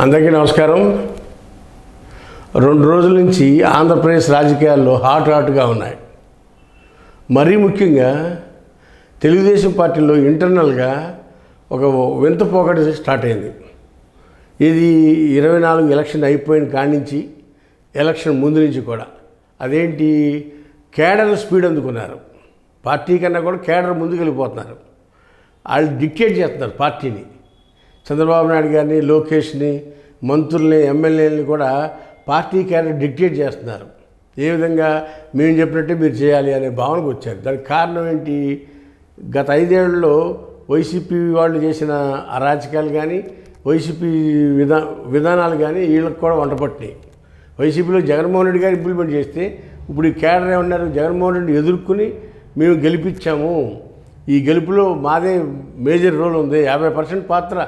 అందరికీ నమస్కారం. 2 రోజుల నుంచి ఆంధ్రప్రదేశ్ రాజకీయాల్లో హాట్గా ఉన్నాయి. మరీ ముఖ్యంగా తెలుగుదేశం పార్టీలో ఇంటర్నల్గా ఒక వింత పోకడ స్టార్ట్ అయింది. ఇది 24 ఎలక్షన్ అయిపోయిన కాడి నుంచి ఎలక్షన్ ముందు నుంచి కూడా అదేంటి కేడర్ స్పీడ్ అందుకున్నారు. పార్టీ కన్నా కూడా కేడర్ ముందుకు వెళ్ళిపోతున్నారు. వాళ్ళు డిక్టేట్ చేస్తున్నారు పార్టీని. చంద్రబాబు నాయుడు గారిని, లోకేష్ని, మంత్రుల్ని, ఎమ్మెల్యేలని కూడా పార్టీ క్యాడర్ డిక్టేట్ చేస్తున్నారు. ఏ విధంగా మేము చెప్పినట్టే మీరు చేయాలి అనే భావనకు వచ్చారు. దానికి కారణం ఏంటి? గత 5 ఏళ్లలో వైసీపీ వాళ్ళు చేసిన అరాచకాలు కానీ, వైసీపీ విధానాలు కానీ వీళ్ళకి కూడా వంటపట్టినాయి. వైసీపీలో జగన్మోహన్ రెడ్డి గారు ఇంప్లిమెంట్ చేస్తే ఇప్పుడు ఈ క్యాడర్ ఏమన్నారు? జగన్మోహన్ రెడ్డి ఎదుర్కొని మేము గెలిపించాము, ఈ గెలుపులో మాదే మేజర్ రోల్ ఉంది, 50% పాత్ర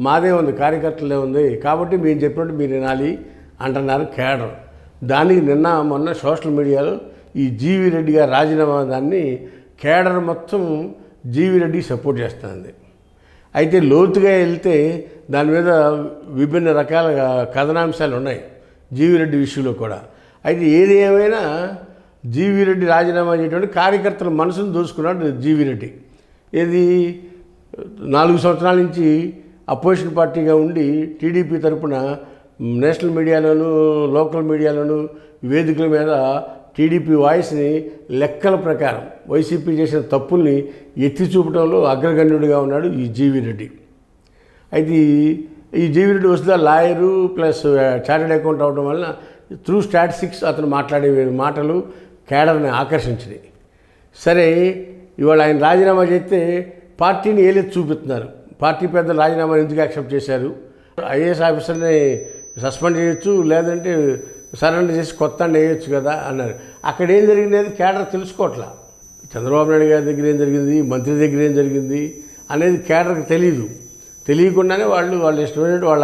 మాదే ఉంది, కార్యకర్తలే ఉంది, కాబట్టి మేము చెప్పినట్టు మీరు వినాలి అంటున్నారు కేడర్. దానికి మొన్న సోషల్ మీడియాలో ఈ జీవీ రెడ్డి గారు రాజీనామా దాన్ని కేడర్ మొత్తం జీవీ రెడ్డికి సపోర్ట్ చేస్తుంది. అయితే లోతుగా వెళ్తే దాని మీద విభిన్న రకాల కథనాంశాలు ఉన్నాయి జీవీ రెడ్డి విషయంలో కూడా. అయితే ఏది ఏమైనా జీవీ రెడ్డి రాజీనామా చేయటువంటి కార్యకర్తల మనసును దోచుకున్నాడు జీవీ రెడ్డి. ఏది 4 సంవత్సరాల నుంచి అపోజిషన్ పార్టీగా ఉండి టీడీపీ తరపున నేషనల్ మీడియాలోను, లోకల్ మీడియాలోను, వేదికల మీద టీడీపీ వాయిస్ని లెక్కల ప్రకారం వైసీపీ చేసిన తప్పుల్ని ఎత్తి చూపడంలో అగ్రగణ్యుడిగా ఉన్నాడు ఈ జీవీ రెడ్డి. అయితే ఈ జీవీ రెడ్డి వస్తే లాయరు ప్లస్ చార్టెడ్ అకౌంట్ అవడం వలన త్రూ స్టాటిస్టిక్స్ అతను మాట్లాడే మాటలు కేడర్ని ఆకర్షించినాయి. సరే, ఇవాళ ఆయన రాజీనామా చేస్తే పార్టీని ఏలెత్తి చూపిస్తున్నారు. పార్టీ పెద్దలు రాజీనామా ఎందుకు యాక్సెప్ట్ చేశారు? ఐఏఎస్ ఆఫీసర్ని సస్పెండ్ చేయొచ్చు, లేదంటే సరెండర్ చేసి కొత్త వేయొచ్చు కదా అన్నారు. అక్కడ ఏం జరిగింది కేడర్ తెలుసుకోవట్లా. చంద్రబాబు నాయుడు గారి దగ్గర ఏం జరిగింది, మంత్రి దగ్గర ఏం జరిగింది అనేది కేడర్కి తెలియదు. తెలియకుండానే వాళ్ళ ఇష్టమైనట్టు వాళ్ళ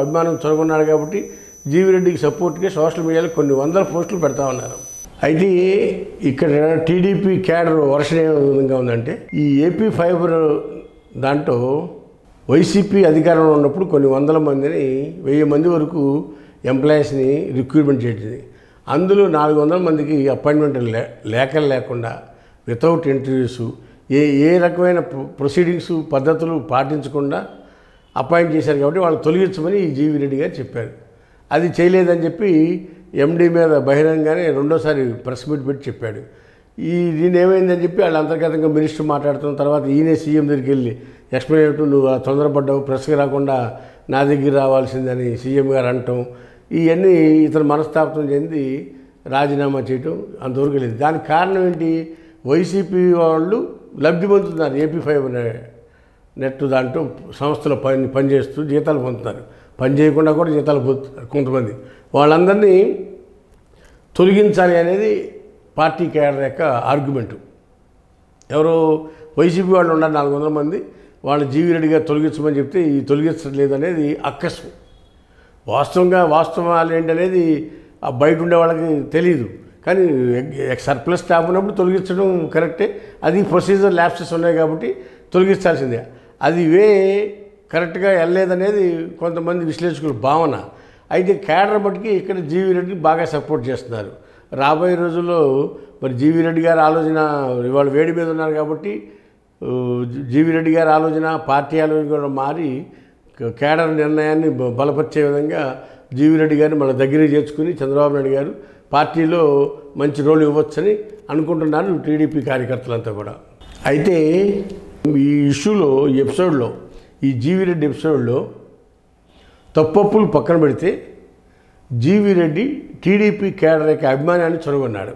అభిమానం చొరగొన్నారు. కాబట్టి జీవీ రెడ్డికి సపోర్ట్గా సోషల్ మీడియాలో కొన్ని వందల పోస్టులు పెడతా ఉన్నారు. అయితే ఇక్కడ టీడీపీ క్యాడర్ వర్షన్ ఏ విధంగా ఉందంటే, ఈ ఏపీ ఫైబర్ దాంట్లో వైసీపీ అధికారంలో ఉన్నప్పుడు కొన్ని వందల మందిని, 1000 మంది వరకు ఎంప్లాయీస్ని రిక్రూట్మెంట్ చేసింది. అందులో 400 మందికి అపాయింట్మెంట్ లేఖలు లేకుండా, వితౌట్ ఇంటర్వ్యూస్, ఏ రకమైన ప్రొసీడింగ్స్ పద్ధతులు పాటించకుండా అపాయింట్ చేశారు. కాబట్టి వాళ్ళు తొలగించమని ఈ జీవీ రెడ్డి గారు చెప్పారు. అది చేయలేదని చెప్పి ఎండీ మీద బహిరంగానే రెండోసారి ప్రెస్ మీట్ పెట్టి చెప్పాడు. దీని ఏమైందని చెప్పి వాళ్ళు అంతర్గతంగా మినిస్టర్ మాట్లాడుతున్న తర్వాత ఈయనే సీఎం దగ్గరికి వెళ్ళి ఎక్స్ప్లెయిన్ నువ్వు తొందరపడ్డావు, ప్రెస్కి రాకుండా నా దగ్గర రావాల్సిందని సీఎం గారు అనటం, ఇవన్నీ ఇతను మనస్తాపం చెంది రాజీనామా చేయటం అంతవరకు లేదు. దానికి కారణం ఏంటి? వైసీపీ వాళ్ళు లబ్ధి పొందుతున్నారు. ఏపీ ఫైబర్ నెట్ దాంట్లో సంస్థలో పనిచేస్తూ జీతాలు పొందుతున్నారు. పని చేయకుండా కూడా జీతాలు పొందుతున్నారు కొంతమంది. వాళ్ళందరినీ తొలగించాలి అనేది పార్టీ కేడర్ యొక్క ఆర్గ్యుమెంటు. ఎవరో వైసీపీ వాళ్ళు ఉన్నారు 400 మంది, వాళ్ళు జీవీ రెడ్డి గారు తొలగించమని చెప్తే ఈ తొలగించలేదు అనేది అక్కసు. వాస్తవాలు ఏంటనేది బయట ఉండే వాళ్ళకి తెలియదు. కానీ సర్ప్లస్ స్టాఫ్ ఉన్నప్పుడు తొలగించడం కరెక్టే. అది ప్రొసీజర్ ల్యాప్సెస్ ఉన్నాయి కాబట్టి తొలగించాల్సిందే. అది కరెక్ట్గా వెళ్ళలేదనేది కొంతమంది విశ్లేషకుల భావన. అయితే కేడర్ బట్టికి ఇక్కడ జీవీ రెడ్డిని బాగా సపోర్ట్ చేస్తున్నారు. రాబోయే రోజుల్లో మరి జీవీ రెడ్డి గారి ఆలోచన, ఇవాళ వేడి మీద ఉన్నారు కాబట్టి జీవీ రెడ్డి గారి ఆలోచన, పార్టీ ఆలోచన కూడా మారి కేడర్ నిర్ణయాన్ని బలపరిచే విధంగా జీవీ రెడ్డి గారిని మన దగ్గరికి చేర్చుకుని చంద్రబాబు నాయుడు గారు పార్టీలో మంచి రోల్ ఇవ్వచ్చని అనుకుంటున్నారు టీడీపీ కార్యకర్తలంతా కూడా. అయితే ఈ ఇష్యూలో, ఈ ఎపిసోడ్లో, ఈ జీవీ రెడ్డి ఎపిసోడ్లో తప్పప్పులు పక్కన పెడితే జీవీ రెడ్డి టీడీపీ కేడర్ యొక్క అభిమానాన్ని చొరగొన్నాడు.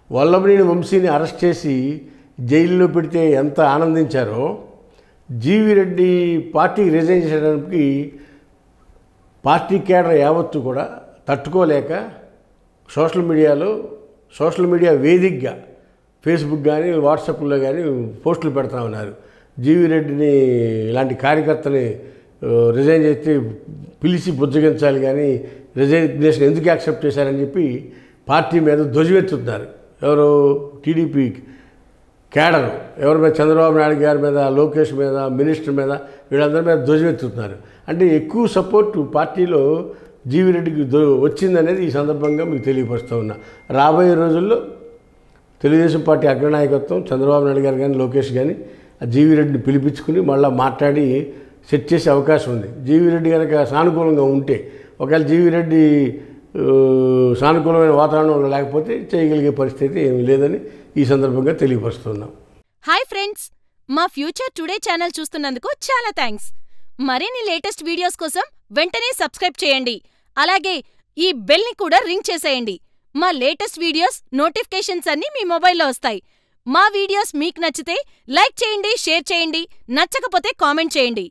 వల్లభనేని వంశీని అరెస్ట్ చేసి జైల్లో పెడితే ఎంత ఆనందించారో, జీవీ రెడ్డి పార్టీకి రిజైన్ చేయడానికి పార్టీ కేడర్ యావత్తు కూడా తట్టుకోలేక సోషల్ మీడియా వేదికగా ఫేస్బుక్ కానీ వాట్సాప్లో కానీ పోస్టులు పెడతా ఉన్నారు. జీవీ రెడ్డిని ఇలాంటి కార్యకర్తని రిజైన్ చేస్తే పిలిచి బుజ్జగించాలి, కానీ రిజైనేషన్ ఎందుకు యాక్సెప్ట్ చేశారని చెప్పి పార్టీ మీద ధ్వజమెత్తుతున్నారు. ఎవరో టీడీపీ కేడరు ఎవరి మీద, చంద్రబాబు నాయుడు గారి మీద, లోకేష్ మీద, మినిస్టర్ మీద, వీళ్ళందరి మీద ధ్వజమెత్తుతున్నారు. అంటే ఎక్కువ సపోర్టు పార్టీలో జీవిరెడ్డికి వచ్చిందనేది ఈ సందర్భంగా మీకు తెలియపరుస్తూ ఉన్నా. రాబోయే రోజుల్లో తెలుగుదేశం పార్టీ అగ్రనాయకత్వం చంద్రబాబు నాయుడు గారు కానీ, లోకేష్ కానీ ఆ జీవిరెడ్డిని పిలిపించుకుని మళ్ళీ మాట్లాడి సెట్ చేసే అవకాశం ఉంది. జీవిరెడ్డి కనుక సానుకూలంగా ఉంటే, ఒకవేళ జీవిరెడ్డి సానుకూలమైన వాతావరణంలో లేకపోతే చేయగలిగే పరిస్థితి ఏమీ లేదని ఈ సందర్భంగా తెలియపరుస్తున్నాం. హాయ్ ఫ్రెండ్స్, మా ఫ్యూచర్ టుడే ఛానల్ చూస్తున్నందుకు చాలా థ్యాంక్స్. మరిన్ని లేటెస్ట్ వీడియోస్ కోసం వెంటనే సబ్స్క్రైబ్ చేయండి. అలాగే ఈ బెల్ని కూడా రింగ్ చేసేయండి. మా లేటెస్ట్ వీడియోస్ నోటిఫికేషన్స్ అన్నీ మీ మొబైల్లో వస్తాయి. మా వీడియోస్ మీకు నచ్చితే లైక్ చేయండి, షేర్ చేయండి, నచ్చకపోతే కామెంట్ చేయండి.